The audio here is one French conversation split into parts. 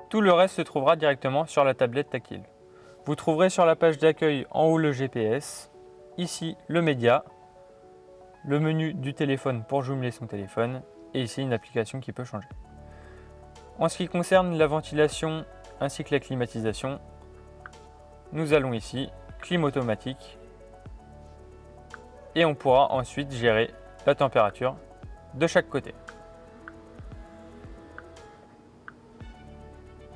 Tout le reste se trouvera directement sur la tablette tactile. Vous trouverez sur la page d'accueil en haut le GPS, ici le média, le menu du téléphone pour jumeler son téléphone et ici une application qui peut changer. En ce qui concerne la ventilation ainsi que la climatisation, nous allons ici clim automatique et on pourra ensuite gérer la température de chaque côté.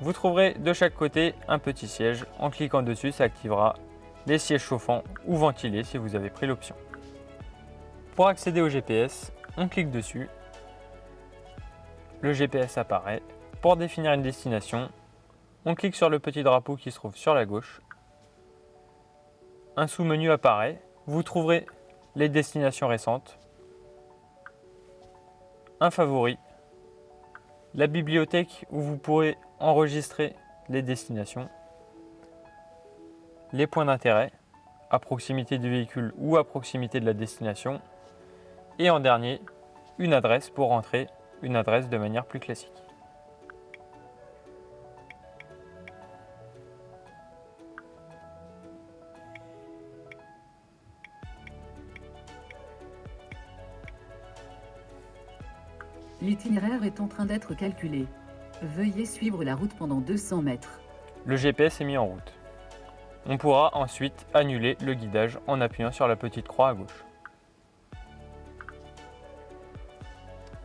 Vous trouverez de chaque côté un petit siège. En cliquant dessus, ça activera les sièges chauffants ou ventilés si vous avez pris l'option. Pour accéder au GPS, on clique dessus. Le GPS apparaît. Pour définir une destination, on clique sur le petit drapeau qui se trouve sur la gauche. Un sous-menu apparaît. Vous trouverez les destinations récentes, un favori, la bibliothèque où vous pourrez enregistrer les destinations, les points d'intérêt à proximité du véhicule ou à proximité de la destination et en dernier, une adresse pour rentrer une adresse de manière plus classique. L'itinéraire est en train d'être calculé. Veuillez suivre la route pendant 200 mètres. Le GPS est mis en route. On pourra ensuite annuler le guidage en appuyant sur la petite croix à gauche.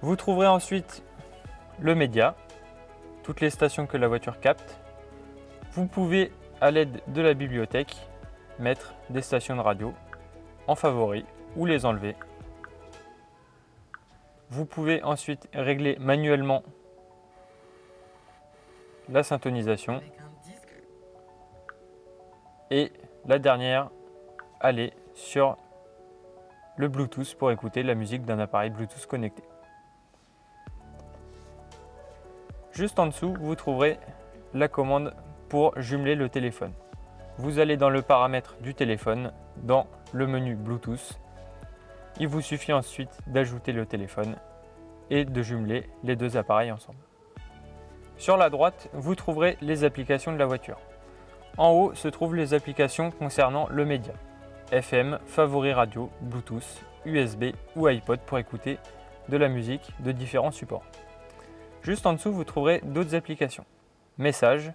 Vous trouverez ensuite le média, toutes les stations que la voiture capte. Vous pouvez, à l'aide de la bibliothèque, mettre des stations de radio en favori ou les enlever. Vous pouvez ensuite régler manuellement la syntonisation et la dernière, aller sur le Bluetooth pour écouter la musique d'un appareil Bluetooth connecté. Juste en dessous, vous trouverez la commande pour jumeler le téléphone. Vous allez dans le paramètre du téléphone, dans le menu Bluetooth. Il vous suffit ensuite d'ajouter le téléphone et de jumeler les deux appareils ensemble. Sur la droite, vous trouverez les applications de la voiture. En haut se trouvent les applications concernant le média. FM, favori radio, Bluetooth, USB ou iPod pour écouter de la musique de différents supports. Juste en dessous, vous trouverez d'autres applications. Messages,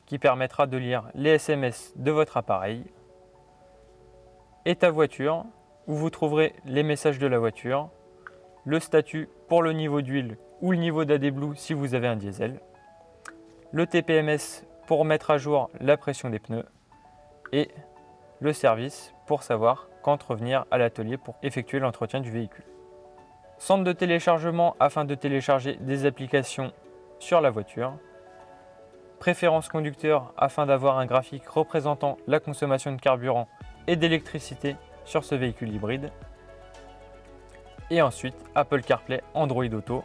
qui permettra de lire les SMS de votre appareil. État voiture, où vous trouverez les messages de la voiture. Le statut pour le niveau d'huile ou le niveau d'AdBlue si vous avez un diesel. Le TPMS pour mettre à jour la pression des pneus. Et le service pour savoir quand revenir à l'atelier pour effectuer l'entretien du véhicule. Centre de téléchargement afin de télécharger des applications sur la voiture. Préférence conducteur afin d'avoir un graphique représentant la consommation de carburant et d'électricité sur ce véhicule hybride. Et ensuite Apple CarPlay, Android Auto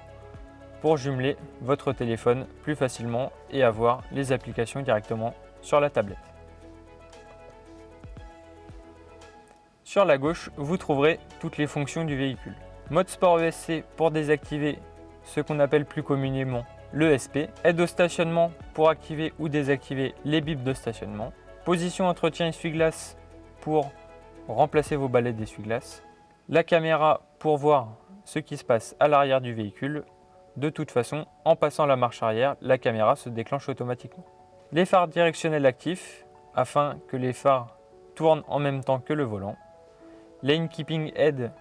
pour jumeler votre téléphone plus facilement et avoir les applications directement sur la tablette. Sur la gauche, vous trouverez toutes les fonctions du véhicule. Mode Sport ESC pour désactiver ce qu'on appelle plus communément l'ESP. Aide au stationnement pour activer ou désactiver les bips de stationnement. Position entretien essuie-glace pour remplacer vos balais d'essuie-glace. La caméra pour voir ce qui se passe à l'arrière du véhicule. De toute façon, en passant la marche arrière, la caméra se déclenche automatiquement. Les phares directionnels actifs afin que les phares tournent en même temps que le volant. Lane Keeping Aid,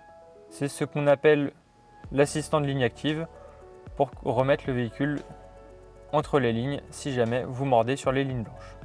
c'est ce qu'on appelle l'assistant de ligne active pour remettre le véhicule entre les lignes si jamais vous mordez sur les lignes blanches.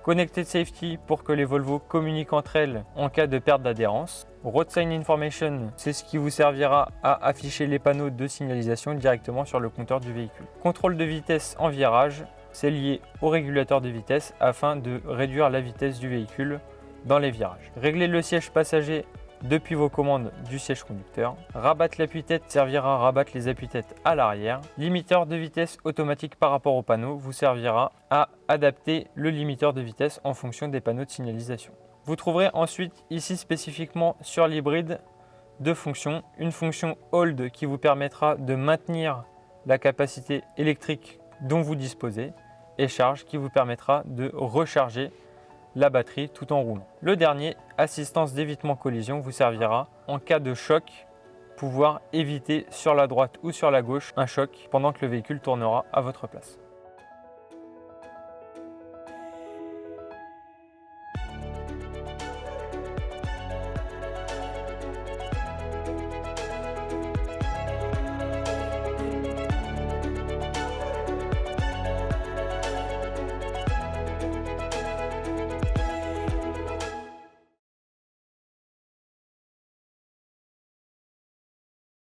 Connected Safety pour que les Volvo communiquent entre elles en cas de perte d'adhérence. Road Sign Information, c'est ce qui vous servira à afficher les panneaux de signalisation directement sur le compteur du véhicule. Contrôle de vitesse en virage, c'est lié au régulateur de vitesse afin de réduire la vitesse du véhicule dans les virages. Régler le siège passager depuis vos commandes du siège conducteur. Rabattre l'appui-tête servira à rabattre les appuis-têtes à l'arrière. Limiteur de vitesse automatique par rapport au panneau vous servira à adapter le limiteur de vitesse en fonction des panneaux de signalisation. Vous trouverez ensuite ici spécifiquement sur l'hybride deux fonctions. Une fonction Hold qui vous permettra de maintenir la capacité électrique dont vous disposez et charge qui vous permettra de recharger la batterie tout en roulant. Le dernier, assistance d'évitement collision, vous servira en cas de choc, pouvoir éviter sur la droite ou sur la gauche un choc pendant que le véhicule tournera à votre place.